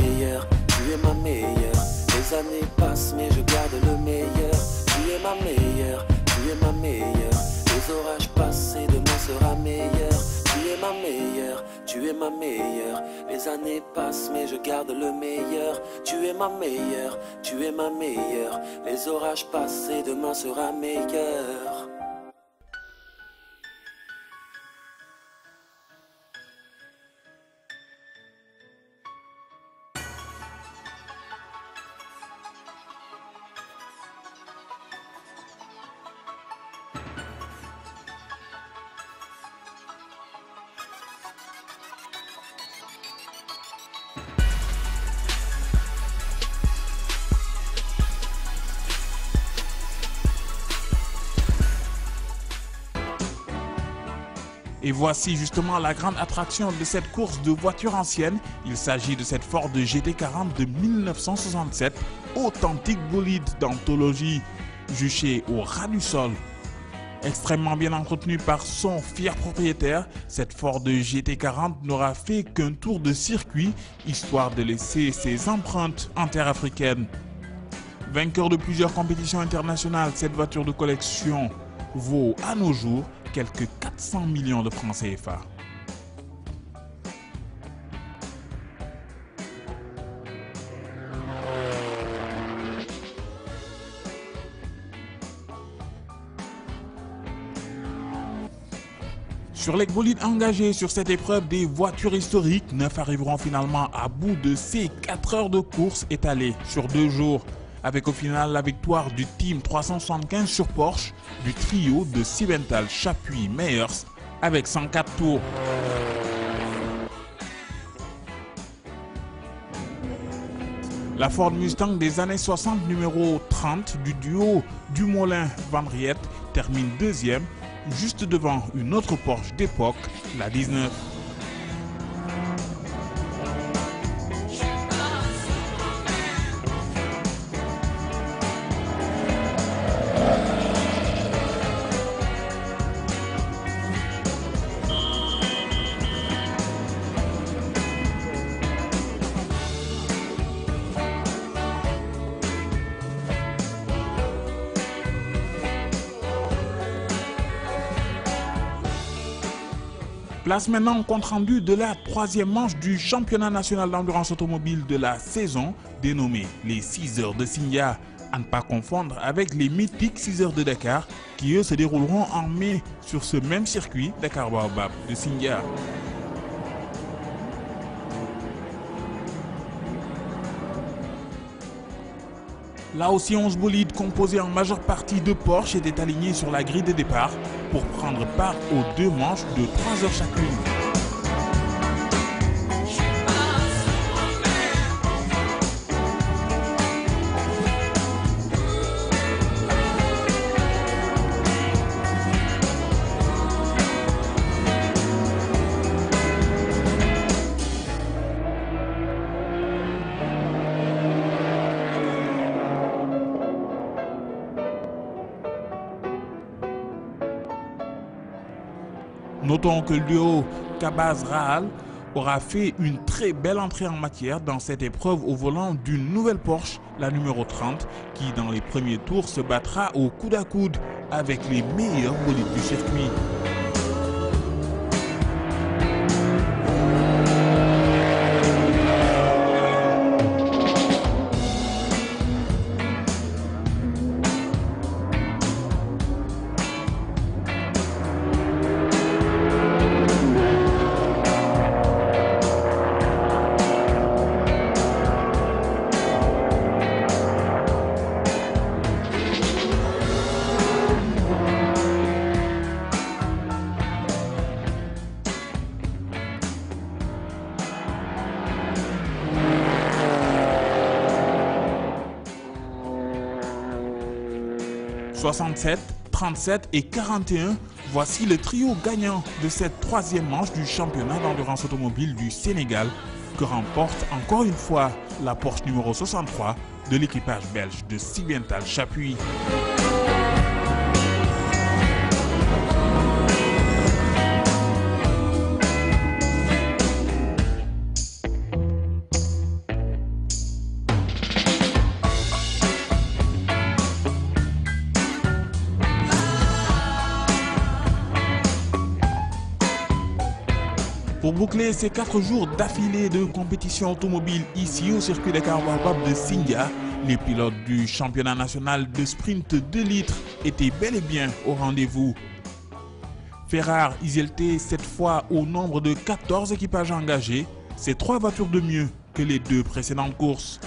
meilleure, tu es ma meilleure. Les années passent mais je garde le meilleur. Tu es ma meilleure, tu es ma meilleure. Les orages passent et demain sera meilleur. Tu es ma meilleure, tu es ma meilleure. Les années passent mais je garde le meilleur. Tu es ma meilleure, tu es ma meilleure. Les orages passent et demain sera meilleur. Et voici justement la grande attraction de cette course de voitures anciennes. Il s'agit de cette Ford GT40 de 1967, authentique bolide d'anthologie, juché au ras du sol. Extrêmement bien entretenue par son fier propriétaire, cette Ford GT40 n'aura fait qu'un tour de circuit, histoire de laisser ses empreintes en terre africaine. Vainqueur de plusieurs compétitions internationales, cette voiture de collection vaut à nos jours quelques 400 millions de francs CFA. Sur les bolides engagés sur cette épreuve des voitures historiques, 9 arriveront finalement à bout de ces 4 heures de course étalées sur 2 jours, avec au final la victoire du Team 375 sur Porsche, du trio de Sibenthal, Chapuis, Meyers, avec 104 tours. La Ford Mustang des années 60 numéro 30 du duo Dumoulin-Van Riet termine deuxième, juste devant une autre Porsche d'époque, la 19. Place maintenant au compte rendu de la 3e manche du championnat national d'endurance automobile de la saison, dénommé les 6 heures de Sindia, à ne pas confondre avec les mythiques 6 heures de Dakar, qui eux se dérouleront en mai sur ce même circuit Dakar Baobab de Sindia. Là aussi, 11 bolides composés en majeure partie de Porsche étaient alignés sur la grille de départ pour prendre part aux 2 manches de 3 heures chacune. Notons que le duo Cabaz-Rahal aura fait une très belle entrée en matière dans cette épreuve au volant d'une nouvelle Porsche, la numéro 30, qui dans les premiers tours se battra au coude à coude avec les meilleurs bolides du circuit. « 67, 37 et 41, voici le trio gagnant de cette 3e manche du championnat d'endurance automobile du Sénégal que remporte encore une fois la Porsche numéro 63 de l'équipage belge de Sibenthal Chapuis. Pour boucler ces 4 jours d'affilée de compétition automobile ici au circuit Dakar Baobab de Sindia, les pilotes du championnat national de sprint 2 litres étaient bel et bien au rendez-vous. Fait rare, ils étaient cette fois au nombre de 14 équipages engagés, c'est 3 voitures de mieux que les 2 précédentes courses.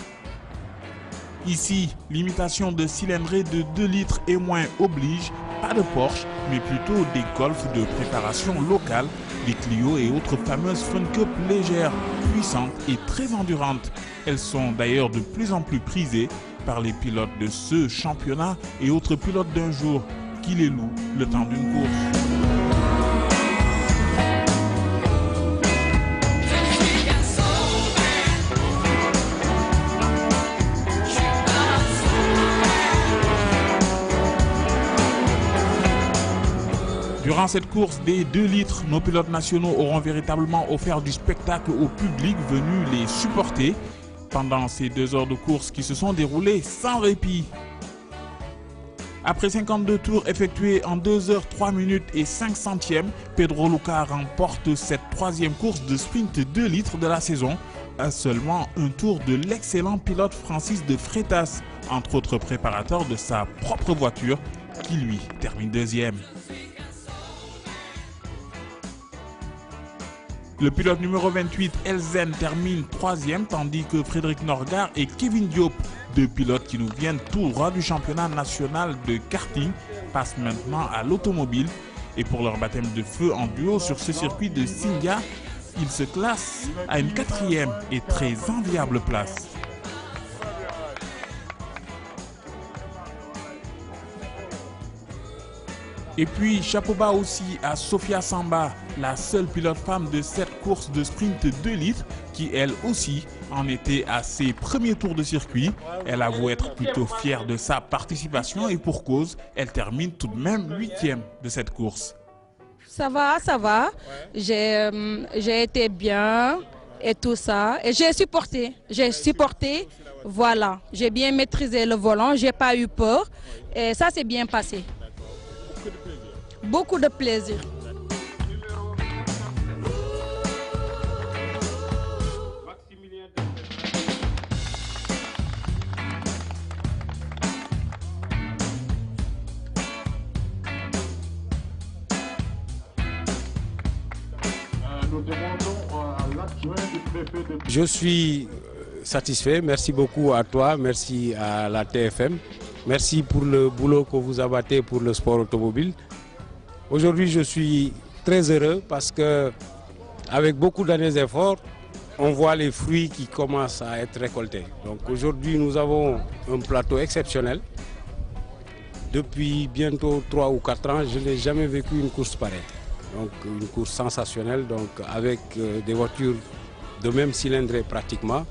Ici, l'imitation de cylindrée de 2 litres et moins oblige, pas de Porsche, mais plutôt des Golf de préparation locale, des Clio et autres fameuses Fun Cup légères, puissantes et très endurantes. Elles sont d'ailleurs de plus en plus prisées par les pilotes de ce championnat et autres pilotes d'un jour qui les louent le temps d'une course. Durant cette course des 2 litres, nos pilotes nationaux auront véritablement offert du spectacle au public venu les supporter pendant ces 2 heures de course qui se sont déroulées sans répit. Après 52 tours effectués en 2 heures 3 minutes et 5 centièmes, Pedro Luca remporte cette 3e course de sprint 2 litres de la saison à seulement un tour de l'excellent pilote Francis de Freitas, entre autres préparateurs de sa propre voiture, qui lui termine 2e. Le pilote numéro 28, Elzen, termine 3e, tandis que Frédéric Norgard et Kevin Diop, 2 pilotes qui nous viennent tout droit du championnat national de karting, passent maintenant à l'automobile. Et pour leur baptême de feu en duo sur ce circuit de Sindia, ils se classent à une 4e et très enviable place. Et puis, chapeau bas aussi à Sofia Samba, la seule pilote femme de cette course de sprint 2 litres, qui elle aussi en était à ses premiers tours de circuit. Elle avoue être plutôt fière de sa participation et pour cause, elle termine tout de même 8e de cette course. Ça va, ça va. J'ai été bien et tout ça. Et j'ai supporté, voilà. J'ai bien maîtrisé le volant, j'ai pas eu peur et ça s'est bien passé. Beaucoup de plaisir. Je suis satisfait. Merci beaucoup à toi, merci à la TFM. Merci pour le boulot que vous abattez pour le sport automobile. Aujourd'hui, je suis très heureux parce que, avec beaucoup d'années d'efforts, on voit les fruits qui commencent à être récoltés. Donc aujourd'hui, nous avons un plateau exceptionnel. Depuis bientôt 3 ou 4 ans, je n'ai jamais vécu une course pareille. Donc une course sensationnelle, donc avec des voitures de même cylindrée pratiquement,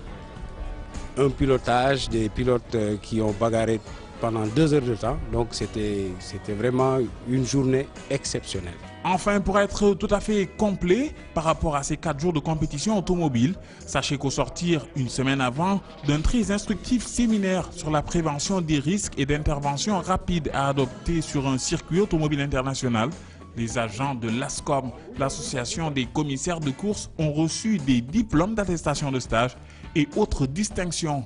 un pilotage, des pilotes qui ont bagarré pendant 2 heures de temps, donc c'était vraiment une journée exceptionnelle. Enfin, pour être tout à fait complet par rapport à ces 4 jours de compétition automobile, sachez qu'au sortir une semaine avant d'un très instructif séminaire sur la prévention des risques et d'intervention rapide à adopter sur un circuit automobile international, les agents de l'ASCOM, l'association des commissaires de course, ont reçu des diplômes d'attestation de stage et autres distinctions.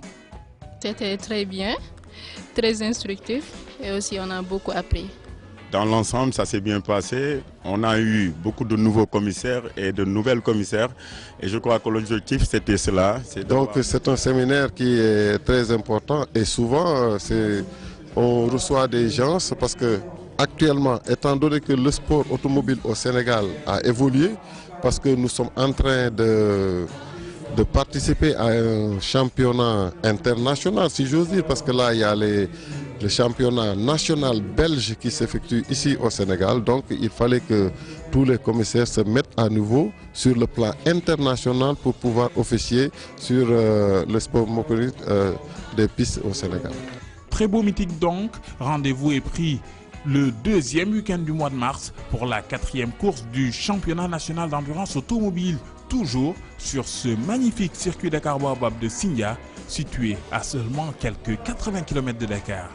C'était très bien, très instructif et aussi on a beaucoup appris. Dans l'ensemble, ça s'est bien passé. On a eu beaucoup de nouveaux commissaires et de nouvelles commissaires. Et je crois que l'objectif, c'était cela. Donc c'est un séminaire qui est très important et souvent, on reçoit des gens parce que actuellement, étant donné que le sport automobile au Sénégal a évolué, parce que nous sommes en train de participer à un championnat international, si j'ose dire, parce que là, il y a le championnat national belge qui s'effectue ici au Sénégal. Donc, il fallait que tous les commissaires se mettent à nouveau sur le plan international pour pouvoir officier sur le sport motorisé des pistes au Sénégal. Très beau mythique donc, rendez-vous est pris le 2e week-end du mois de mars pour la 4e course du championnat national d'endurance automobile, toujours sur ce magnifique circuit Dakar Baobab de Sindia, situé à seulement quelques 80 km de Dakar.